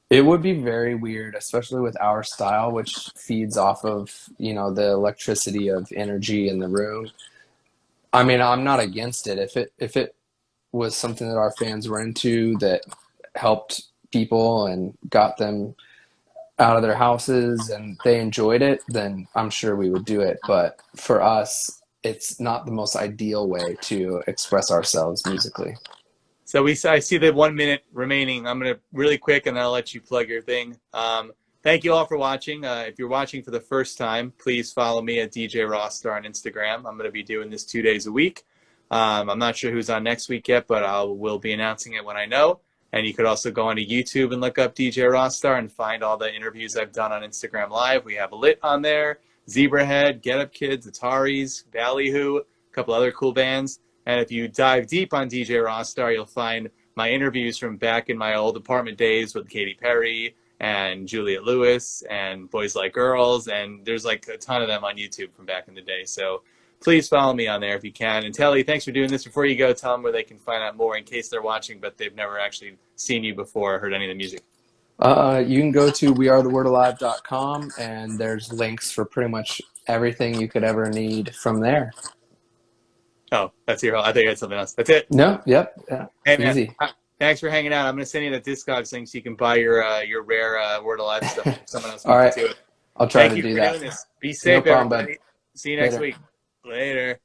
it would be very weird, especially with our style, which feeds off of the electricity of energy in the room. I mean, I'm not against it if it was something that our fans were into that helped people and got them out of their houses and they enjoyed it, then I'm sure we would do it. But for us, it's not the most ideal way to express ourselves musically. So I see the 1 minute remaining. I'm gonna really quick, and then I'll let you plug your thing. Thank you all for watching. If you're watching for the first time, please follow me at DJ Rossstar on Instagram. I'm gonna be doing this 2 days a week. I'm not sure who's on next week yet, but I will be announcing it when I know. And you could also go onto YouTube and look up DJ Rossstar and find all the interviews I've done on Instagram Live. We have Lit on there, Zebrahead, Get Up Kids, Ataris, Ballyhoo, a couple other cool bands. And if you dive deep on DJ Rossstar, you'll find my interviews from back in my old apartment days with Katy Perry and Juliette Lewis and Boys Like Girls. And there's like a ton of them on YouTube from back in the day. So please follow me on there if you can. And Telle, thanks for doing this. Before you go, tell them where they can find out more in case they're watching, but they've never actually seen you before or heard any of the music. You can go to wearethewordalive.com and there's links for pretty much everything you could ever need from there. Oh, that's your whole. I think I had something else. That's it. No, yep, yeah, Hey, man. easy. Thanks for hanging out. I'm going to send you the Discogs link so you can buy your rare Word Alive stuff if someone else All wants right, to do it. I'll try Thank to you do for that. doing this. Be No safe, problem, bud. everybody. See you next Later. week. Later.